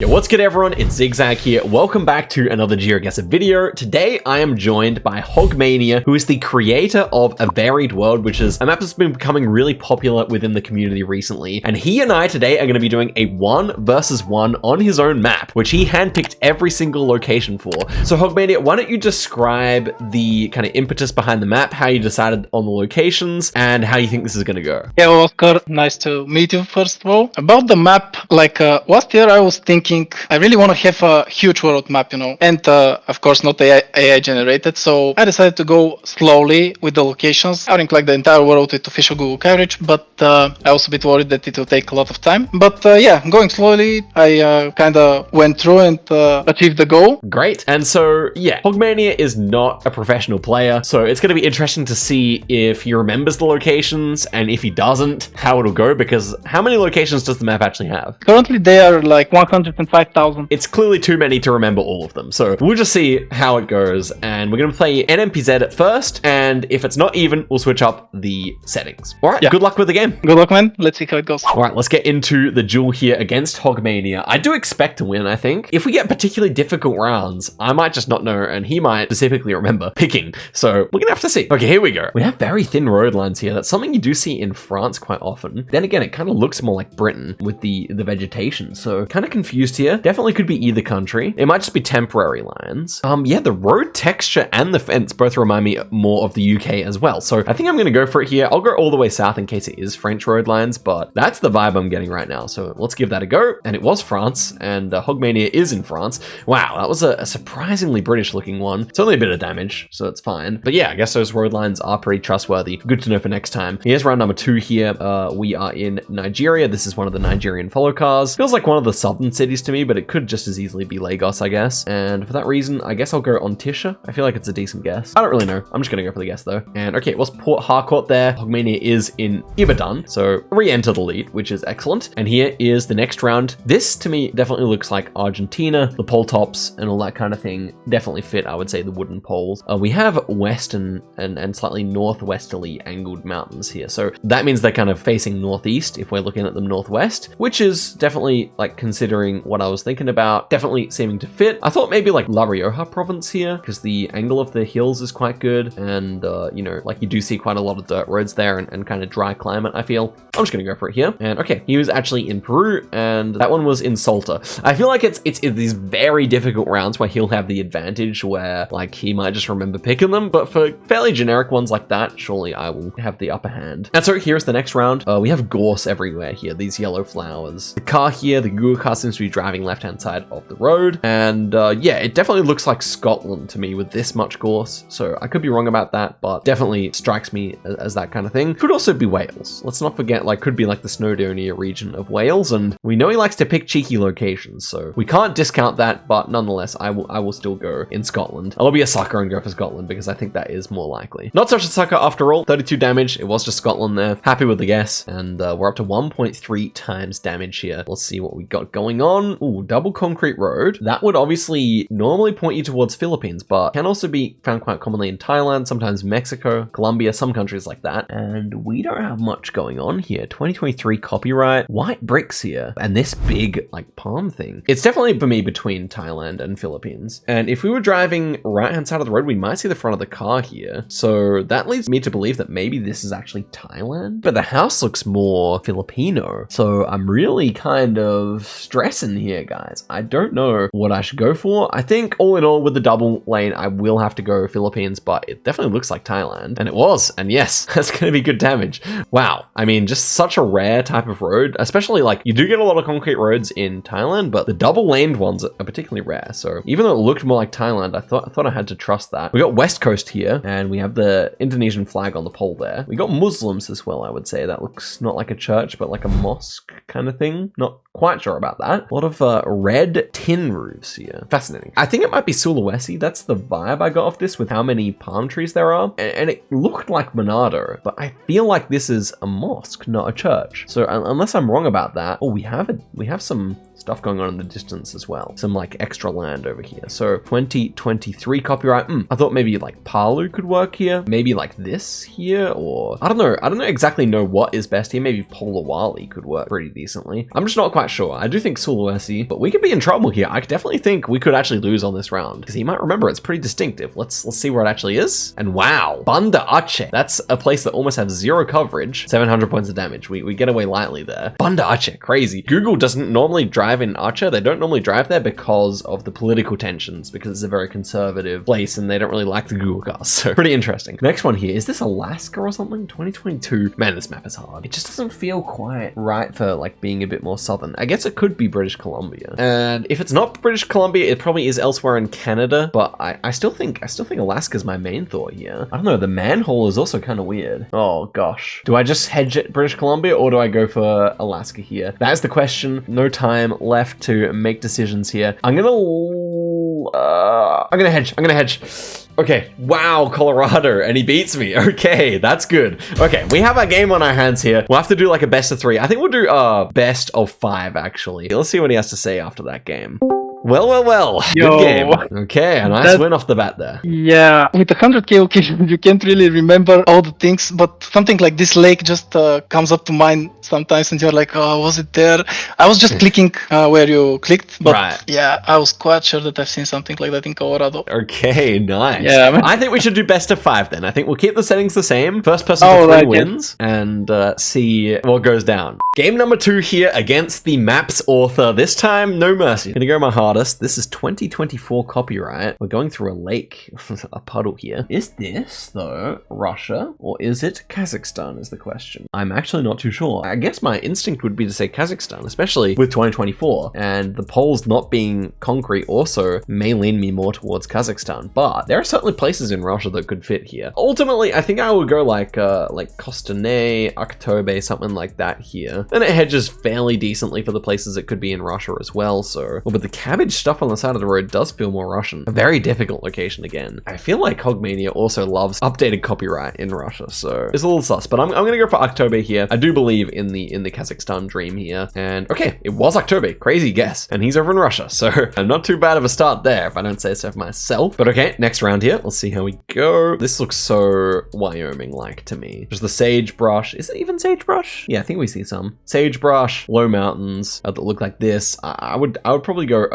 Yo, what's good everyone? It's Zigzag here. Welcome back to another Geoguessr video. Today I am joined by Hogmania, who is the creator of A Varied World, which is a map that's been becoming really popular within the community recently. And he and I today are going to be doing a 1 versus 1 on his own map, which he handpicked every single location for. So Hogmania, why don't you describe the kind of impetus behind the map, how you decided on the locations, and how you think this is going to go? Yeah, well, Oscar, nice to meet you first of all. About the map, last year I was thinking I really want to have a huge world map, and of course not AI generated, so I decided to go slowly with the locations, covering like the entire world with official Google coverage, but I was a bit worried that it will take a lot of time. But yeah, going slowly, I kind of went through and achieved the goal. Great. And so, yeah, Hogmania is not a professional player, so it's going to be interesting to see if he remembers the locations, and if he doesn't, how it'll go, because how many locations does the map actually have? Currently they are like 105,000. It's clearly too many to remember all of them, so we'll just see how it goes, and we're going to play NMPZ at first, and if it's not even, we'll switch up the settings. All right, yeah. Good luck with the game. Good luck, man. Let's see how it goes. All right, let's get into the duel here against Hogmania. I do expect to win, I think. If we get particularly difficult rounds, I might just not know, and he might specifically remember picking, so we're gonna have to see. Okay, here we go. We have very thin road lines here. That's something you do see in France quite often. Then again, it kind of looks more like Britain with the vegetation, so kind of confused here. Definitely could be either country. It might just be temporary lines. Yeah, the road texture and the fence both remind me more of the UK as well, so I think I'm gonna go for it here. I'll go all the way south in case it is French road lines, but that's the vibe I'm getting right now, so let's give that a go. And it was France, and Hogmania is in France. Wow, that was a surprisingly British looking one. It's only a bit of damage, so it's fine. But yeah, I guess those road lines are pretty trustworthy. Good to know for next time. Here's round number 2 here. We are in Nigeria. This is one of the Nigerian follow cars. Feels like one of the southern cities to me, but it could just as easily be Lagos, I guess. And for that reason, I guess I'll go on Tisha. I feel like it's a decent guess. I don't really know. I'm just gonna go for the guess though. And okay, it was Port Harcourt there. Hogmania is in Ibadan, so re-enter the lead, which is excellent. And here is the next round. This to me definitely looks like Argentina. The pole tops and all that kind of thing definitely fit, I would say, the wooden poles. We have western and slightly northwesterly angled mountains here, so that means they're kind of facing northeast if we're looking at them northwest, which is definitely, like, considering what I was thinking about, definitely seeming to fit. I thought maybe like La Rioja province here, because the angle of the hills is quite good, and you know, like, you do see quite a lot of dirt roads there and kind of dry climate, I feel. I'm just gonna go for it here. And okay, he was actually in Peru, and that one was in Salta. I feel like it's these very difficult rounds where he'll have the advantage, where like he might just remember picking them, but for fairly generic ones like that, surely I will have the upper hand. And so here's the next round. We have gorse everywhere here, these yellow flowers. The car here, the Google car seems to be driving left-hand side of the road, and yeah, it definitely looks like Scotland to me with this much gorse, so I could be wrong about that, but definitely strikes me as that kind of thing. Could also be Wales. Let's not forget, like, could be like the Snowdonia region of Wales, and we know he likes to pick cheeky locations, so we can't discount that, but nonetheless, I will still go in Scotland. I'll be a sucker and go for Scotland because I think that is more likely. Not such a sucker after all. 32 damage. It was just Scotland there. Happy with the guess, and we're up to 1.3 times damage here. Let's see what we got going on. Ooh, double concrete road. That would obviously normally point you towards Philippines, but can also be found quite commonly in Thailand, sometimes Mexico, Colombia, some countries like that. And we don't have much going on here. 2023 copyright, white bricks here, and this big like palm thing. It's definitely for me between Thailand and Philippines. And if we were driving right hand side of the road, we might see the front of the car here. So that leads me to believe that maybe this is actually Thailand, but the house looks more Filipino. So I'm really kind of stressing here, guys. I don't know what I should go for. I think all in all with the double lane, I will have to go Philippines, but it definitely looks like Thailand. And it was, and yes, that's gonna be good damage. Wow. I mean, just such a rare type of road, especially like you do get a lot of concrete roads in Thailand, but the double laned ones are particularly rare. So even though it looked more like Thailand, I thought I had to trust that. We got West Coast here, and we have the Indonesian flag on the pole there. We got Muslims as well, I would say. That looks not like a church, but like a mosque kind of thing. Not quite sure about that. A lot of red tin roofs here. Fascinating. I think it might be Sulawesi. That's the vibe I got off this with how many palm trees there are. And it looked like Manado, but I feel like this is a mosque, not a church. So unless I'm wrong about that, oh, we have some stuff going on in the distance as well. Some like extra land over here. So 2023 copyright. I thought maybe like Palu could work here. Maybe like this here, or I don't know. I don't exactly know what is best here. Maybe Polawali could work pretty decently. I'm just not quite sure. I do think Sulawesi, but we could be in trouble here. I definitely think we could actually lose on this round because he might remember it's pretty distinctive. Let's see where it actually is. And wow, Banda Aceh. That's a place that almost has zero coverage. 700 points of damage. We get away lightly there. Banda Aceh, crazy. Google doesn't normally drive in Aceh. They don't normally drive there because of the political tensions, because it's a very conservative place and they don't really like the Google cars. So pretty interesting. Next one here, is this Alaska or something? 2022. Man, this map is hard. It just doesn't feel quite right for like being a bit more southern. I guess it could be British Columbia. And if it's not British Columbia, it probably is elsewhere in Canada, but I still think Alaska's my main thought here. I don't know, the manhole is also kind of weird. Oh gosh. Do I just hedge at British Columbia or do I go for Alaska here? That's the question. No time left to make decisions here. I'm gonna hedge. Okay, wow, Colorado, and he beats me. Okay, that's good. Okay, we have a game on our hands here. We'll have to do like a best of 3. I think we'll do best of 5, actually. Let's see what he has to say after that game. Well. Yo, good game. Okay, a nice win off the bat there. Yeah, with 100k occasion, you can't really remember all the things, but something like this lake just comes up to mind sometimes, and you're like, oh, was it there? I was just clicking where you clicked, but right. Yeah, I was quite sure that I've seen something like that in Colorado. Okay, nice. Yeah, I think we should do best of 5 then. I think we'll keep the settings the same. First person to 3 wins, and see what goes down. Game number 2 here against the map's author. This time, no mercy. Gonna go my hardest. This is 2024 copyright. We're going through a lake, a puddle here. Is this, though, Russia, or is it Kazakhstan is the question. I'm actually not too sure. I guess my instinct would be to say Kazakhstan, especially with 2024, and the poles not being concrete also may lean me more towards Kazakhstan, but there are certainly places in Russia that could fit here. Ultimately, I think I would go like Kostanay, Aktobe, something like that here. And it hedges fairly decently for the places it could be in Russia as well, so... Well, but the cabbage stuff on the side of the road does feel more Russian. A very difficult location again. I feel like Hogmania also loves updated copyright in Russia, so it's a little sus, but I'm gonna go for Aktobe here. I do believe in the Kazakhstan dream here, and okay, it was Aktobe. Crazy guess, and he's over in Russia, so not too bad of a start there if I don't say so for myself. But okay, next round here, let's see how we go. This looks so Wyoming-like to me. There's the sagebrush. Is it even sagebrush? Yeah, I think we see some sagebrush, low mountains that look like this. I would probably go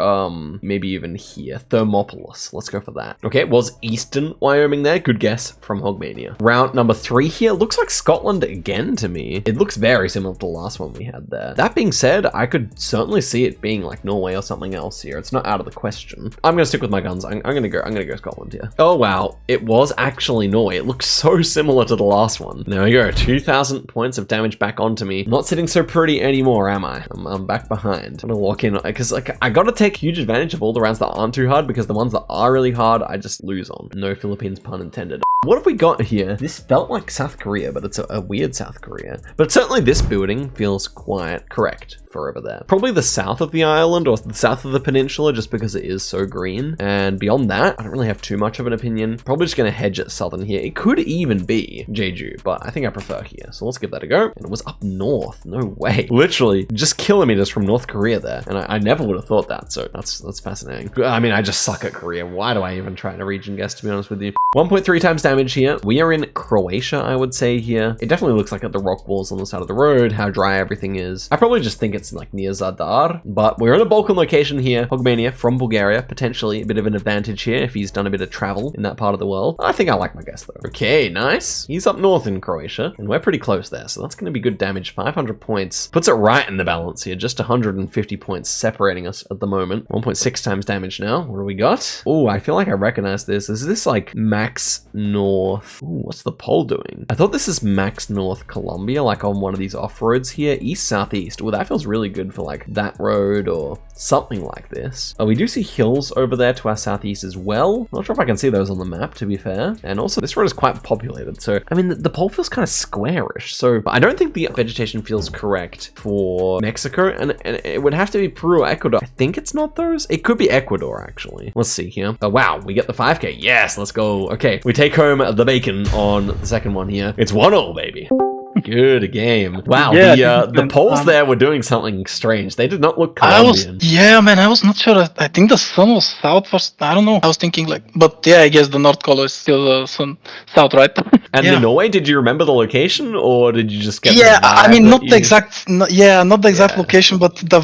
maybe even here, Thermopolis. Let's go for that. Okay, it was eastern Wyoming there. Good guess from Hogmania. Round number 3 here looks like Scotland again to me. It looks very similar to the last one we had there. That being said, I could certainly see it being like Norway or something else here. It's not out of the question. I'm gonna stick with my guns. I'm gonna go Scotland here. Oh wow, it was actually Norway. It looks so similar to the last one. There we go. 2,000 points of damage back onto me. Not sitting so pretty anymore, am I? I'm back behind. I'm gonna lock in because like I gotta take huge advantage of all the rounds that aren't too hard, because the ones that are really hard, I just lose on. No Philippines pun intended. What have we got here? This felt like South Korea, but it's a weird South Korea. But certainly this building feels quite correct for over there. Probably the south of the island or the south of the peninsula, just because it is so green. And beyond that, I don't really have too much of an opinion. Probably just gonna hedge at southern here. It could even be Jeju, but I think I prefer here. So let's give that a go. And it was up north. No way. Literally just kilometers from North Korea there. And I never would have thought that. So that's fascinating. I mean, I just suck at Korea. Why do I even try to region guess, to be honest with you? 1.3 times damage here. We are in Croatia, I would say here. It definitely looks like at the rock walls on the side of the road, how dry everything is. I probably just think it's like near Zadar, but we're in a Balkan location here. Hogmania from Bulgaria, potentially a bit of an advantage here if he's done a bit of travel in that part of the world. I think I like my guess though. Okay, nice. He's up north in Croatia, and we're pretty close there, so that's going to be good damage. 500 points. Puts it right in the balance here. Just 150 points separating us at the moment. 1.6 times damage now. What do we got? Oh, I feel like I recognize this. Is this like Max North? Ooh, what's the pole doing? I thought this is Max North Columbia, like on one of these off-roads here. East, southeast. Well, that feels really good for like that road or something like this. Oh, we do see hills over there to our southeast as well. Not sure if I can see those on the map, to be fair. And also this road is quite populated. So, I mean, the pole feels kind of squarish. So I don't think the vegetation feels correct for Mexico. And it would have to be Peru or Ecuador. I think it's not those. It could be Ecuador, actually. Let's see here. Oh, wow. We get the 5K. Yes, let's go. Okay, we take home the bacon on the second one here. It's 1-0, baby. Good game. Wow, Yeah, the polls there were doing something strange. They did not look I was, Colombian. yeah, man, I was not sure. I think the sun was south first. I don't know. I was thinking like, but yeah, I guess the north color is still the sun south, right? And yeah. in Norway, did you remember the location, or did you just get Yeah, the vibe I mean, that not the exact, not the exact Yeah. location, but the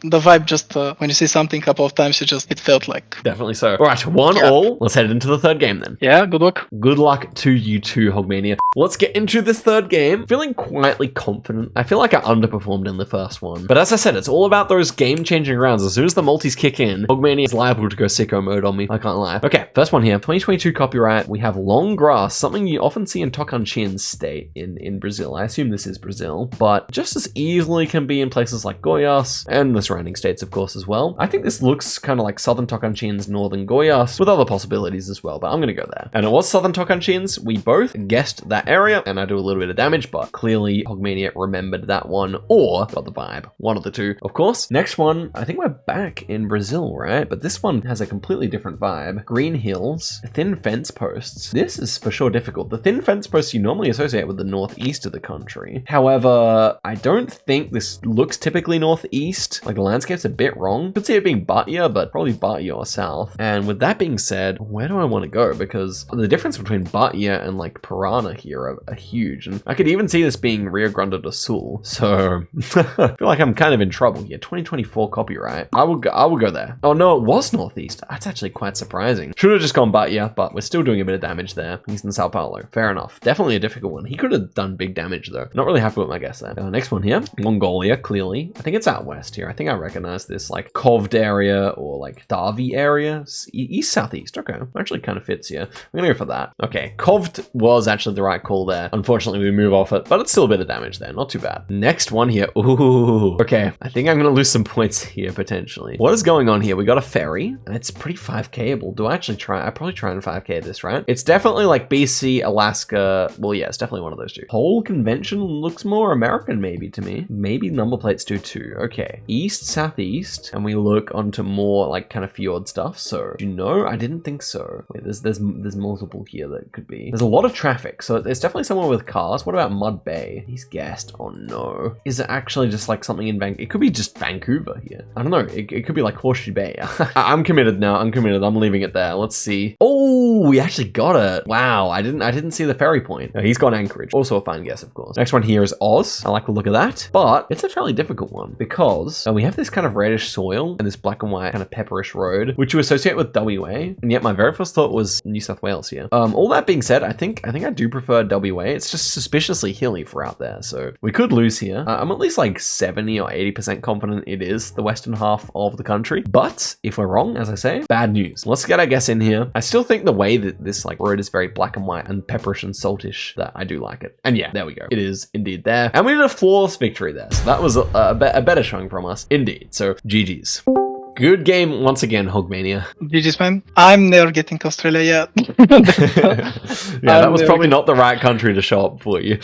vibe. Just when you see something a couple of times, it felt like. Definitely so. All right, 1-1. Let's head into the third game then. Yeah, good luck. Good luck to you too, Hogmania. Let's get into this third game. Feeling quietly confident. I feel like I underperformed in the first one. But as I said, it's all about those game-changing rounds. As soon as the multis kick in, Hogmania is liable to go sicko mode on me. I can't lie. Okay, first one here. 2022 copyright. We have long grass, something you often see in Tocantins state in Brazil. I assume this is Brazil, but just as easily can be in places like Goiás and the surrounding states, of course, as well. I think this looks kind of like southern Tocantins, northern Goiás, with other possibilities as well, but I'm gonna go there. And it was southern Tocantins. We both guessed that area, and I do a little bit of damage, but clearly Hogmania remembered that one, or got the vibe. One of the two, of course. Next one, I think we're back in Brazil, right? But this one has a completely different vibe. Green hills, thin fence posts. This is for sure difficult. The thin fence posts you normally associate with the northeast of the country. However, I don't think this looks typically northeast. Like the landscape's a bit wrong. Could see it being Bahia, but probably Bahia or south. And with that being said, where do I want to go? Because the difference between Bahia and like Parana here are huge. And I could even see this being Rio Grande do Sul. So I feel like I'm kind of in trouble here. 2024 copyright. I will go there. Oh no, it was northeast. That's actually quite surprising. Should have just gone Bahia, but we're still doing a bit of damage there. He's in Sao Paulo. Fair enough. Definitely a difficult one. He could have done big damage though. Not really happy with my guess there. Next one here. Mongolia, clearly. I think it's out west here. I think I recognize this like Kovd area or like Davi area. East, southeast. Okay. Actually kind of fits here. I'm gonna go for that. Okay. Kovd was actually the right call there. Unfortunately, we move off it, but it's still a bit of damage there. Not too bad. Next one here. Ooh. Okay. I think I'm gonna lose some points here potentially. What is going on here? We got a ferry and it's pretty 5Kable. Do I actually try? I probably try and 5K this, right? It's definitely like BC, Alaska. Well, yeah, it's definitely one of those two. Pole convention looks more American maybe to me. Maybe number plates do too. Okay. East, southeast, and we look onto more like kind of fjord stuff. So, do you know? I didn't think so. Wait, there's multiple here that could be. There's a lot of traffic, so there's definitely somewhere with cars. What about Mud Bay? He's guessed. Oh no. Is it actually just like something in Vancouver? It could be just Vancouver here. I don't know. It could be like Horseshoe Bay. I'm committed now. I'm committed. I'm leaving it there. Let's see. Oh, we actually got it. Wow. I didn't see the ferry point. No, he's got Anchorage. Also a fine guess, of course. Next one here is Oz. I like the look of that, but it's a fairly difficult one because we have this kind of reddish soil and this black and white kind of pepperish road, which you associate with WA. And yet my very first thought was New South Wales here. All that being said, I think I do prefer WA. It's just suspiciously hilly for out there. So we could lose here. I'm at least like 70 or 80% confident it is the western half of the country. But if we're wrong, as I say, bad news. Let's get our guess in here. I still think the way that this like road is very black and white and pepperish and saltish that I do like it. And yeah, there we go. It is indeed there. And we did a flawless victory there. So that was a better showing from us. Indeed. So GG's. Good game once again, Hogmania. GG's, man. I'm never getting to Australia yet. Yeah, that was probably not the right country to show up for you.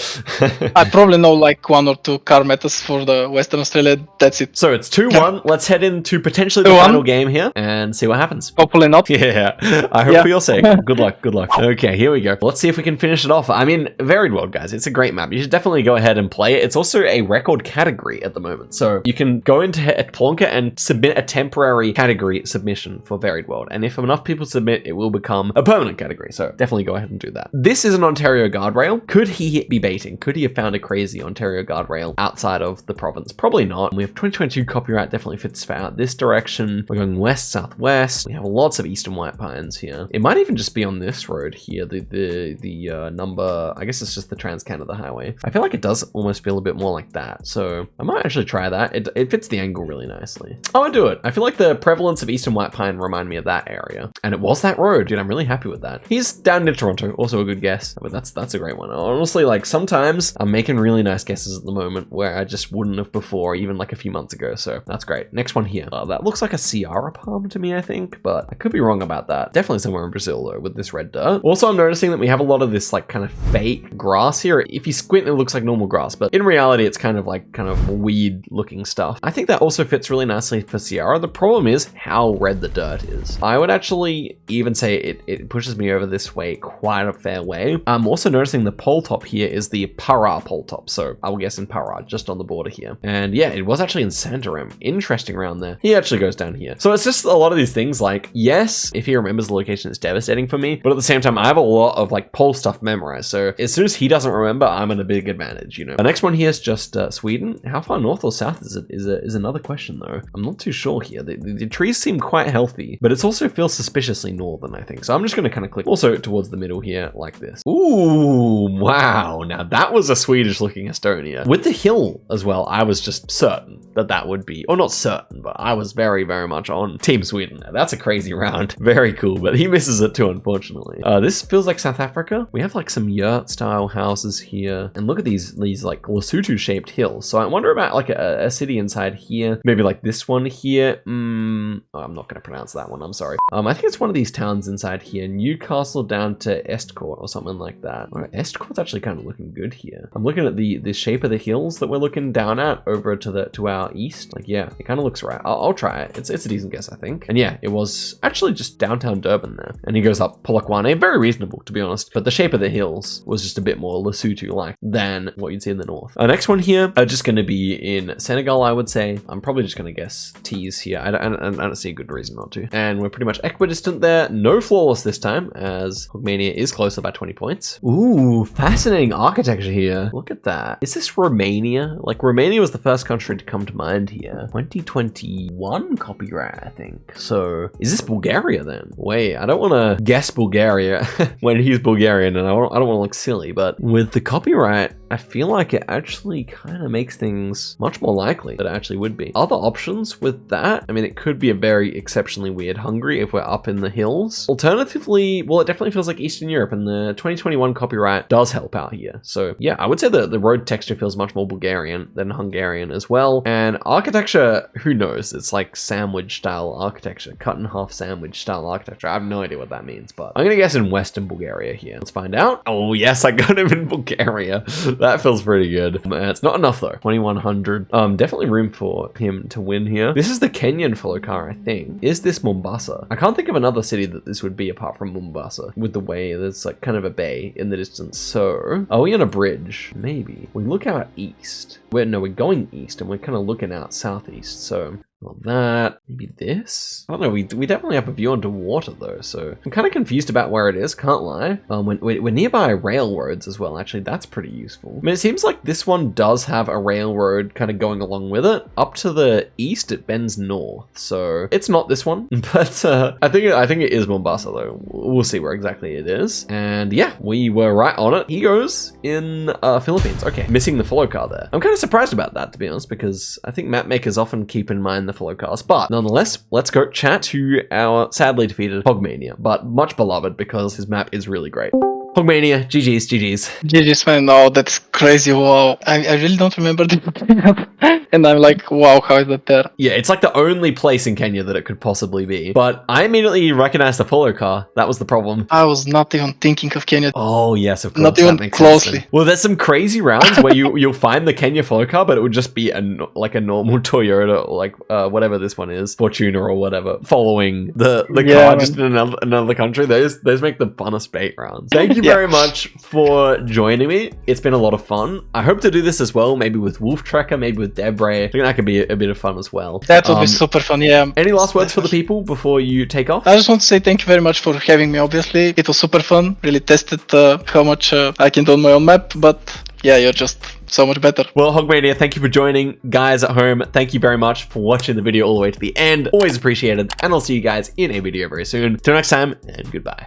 I probably know like one or two car metas for the Western Australia. That's it. So it's 2-1. Let's head into potentially the final game here and see what happens. Hopefully not. Yeah, I hope for your sake. Good luck, good luck. Okay, here we go. Let's see if we can finish it off. I mean, Varied World, guys. It's a great map. You should definitely go ahead and play it. It's also a record category at the moment. So you can go into Plonker and submit a temporary category submission for Varied World. And if enough people submit, it will become a permanent category. So definitely go ahead and do that. This is an Ontario guardrail. Could he be baiting? Could he have found a crazy Ontario guardrail outside of the province? Probably not. We have 2022 copyright, definitely fits out this direction. We're going west, southwest. We have lots of eastern white pines here. It might even just be on this road here. The number, I guess it's just the Trans-Canada Highway. I feel like it does almost feel a bit more like that. So I might actually try that. It fits the angle really nicely. I would do it. I feel like the prevalence of eastern white pine remind me of that area. And it was that road, dude. I'm really happy with that. He's down near Toronto, also a good guess, but that's a great one. Honestly, like sometimes I'm making really nice guesses at the moment where I just wouldn't have before, even like a few months ago. So that's great. Next one here. That looks like a Sierra palm to me, I think, but I could be wrong about that. Definitely somewhere in Brazil though, with this red dirt. Also, I'm noticing that we have a lot of this like kind of fake grass here. If you squint, it looks like normal grass, but in reality, it's kind of weed looking stuff. I think that also fits really nicely for Sierra. The problem is how red the dirt is. I would actually even say it pushes me over this way quite a fair way. I'm also noticing the pole top here is the Para pole top. So I will guess in Para, just on the border here. And yeah, it was actually in Santarem. Interesting round there. He actually goes down here. So it's just a lot of these things like, yes, if he remembers the location, it's devastating for me. But at the same time, I have a lot of like pole stuff memorized. So as soon as he doesn't remember, I'm at a big advantage, you know. The next one here is just Sweden. How far north or south is it is another question though. I'm not too sure here. The trees seem quite healthy, but it also feels suspiciously northern, I think. So I'm just going to kind of click also towards the middle here like this. Ooh, wow. Now that was a Swedish looking Estonia. With the hill as well, I was just certain that that would be, or not certain, but I was very, very much on Team Sweden. Now, that's a crazy round. Very cool, but he misses it too, unfortunately. This feels like South Africa. We have like some yurt style houses here. And look at these like Lesotho shaped hills. So I wonder about like a city inside here. Maybe like this one here. Oh, I'm not going to pronounce that one. I'm sorry. I think it's one of these towns inside here. Newcastle down to Estcourt or something like that. All right, Estcourt's actually kind of looking good here. I'm looking at the shape of the hills that we're looking down at over to our east. Like, yeah, it kind of looks right. I'll try it. It's a decent guess, I think. And yeah, it was actually just downtown Durban there. And he goes up Polokwane. Very reasonable, to be honest. But the shape of the hills was just a bit more Lesotho-like than what you'd see in the north. Our next one here are just going to be in Senegal, I would say. I'm probably just going to guess T's here. I don't see a good reason not to. And we're pretty much equidistant there. No flawless this time, as Hogmania is closer by 20 points. Ooh, fascinating architecture here. Look at that. Is this Romania? Like, Romania was the first country to come to mind here. 2021 copyright, I think. So, is this Bulgaria then? Wait, I don't want to guess Bulgaria when he's Bulgarian, and I don't want to look silly, but with the copyright, I feel like it actually kind of makes things much more likely that it actually would be. Other options with that, I mean, it could be a very exceptionally weird Hungary if we're up in the hills. Alternatively, well, it definitely feels like Eastern Europe, and the 2021 copyright does help out here. So yeah, I would say that the road texture feels much more Bulgarian than Hungarian as well. And architecture, who knows? It's like sandwich style architecture, cut in half sandwich style architecture. I have no idea what that means, but I'm gonna guess in Western Bulgaria here. Let's find out. Oh yes, I got him in Bulgaria. That feels pretty good. It's not enough though. 2100. Definitely room for him to win here. This is the Kenyan follow car, I think. Is this Mombasa? I can't think of another city that this would be apart from Mombasa, with the way there's like kind of a bay in the distance. So are we on a bridge? Maybe. We look out east. We're going east, and we're kind of looking out southeast. So well, that, maybe this? I don't know, we definitely have a view onto water though, so I'm kind of confused about where it is, can't lie. We're nearby railroads as well, actually, that's pretty useful. I mean, it seems like this one does have a railroad kind of going along with it. Up to the east, it bends north, so it's not this one, but I think it is Mombasa though. We'll see where exactly it is. And yeah, we were right on it. He goes in Philippines. Okay, missing the follow car there. I'm kind of surprised about that, to be honest, because I think map makers often keep in mind the follow cars, but nonetheless, let's go chat to our sadly defeated Hogmania, but much beloved because his map is really great. Hogmania, GG's. GG's, man. No, that's crazy. Wow. I really don't remember the and I'm like, wow, how is that there? Yeah, it's like the only place in Kenya that it could possibly be. But I immediately recognized the follow car. That was the problem. I was not even thinking of Kenya. Oh, yes, of course. Not even closely. Well, there's some crazy rounds where you'll find the Kenya follow car, but it would just be like a normal Toyota, or like whatever this one is, Fortuner or whatever, following the car just in another country. Those make the funnest bait rounds. Thank you very much for joining me. It's been a lot of fun. I hope to do this as well, maybe with Wolf Tracker, maybe with Debre. I think that could be a bit of fun as well. That would be super fun, yeah. Any last words for the people before you take off? I just want to say thank you very much for having me, obviously. It was super fun. Really tested how much I can do on my own map, but yeah, you're just so much better. Well, Hogmania, thank you for joining. Guys at home, thank you very much for watching the video all the way to the end. Always appreciated, and I'll see you guys in a video very soon. Till next time, and goodbye.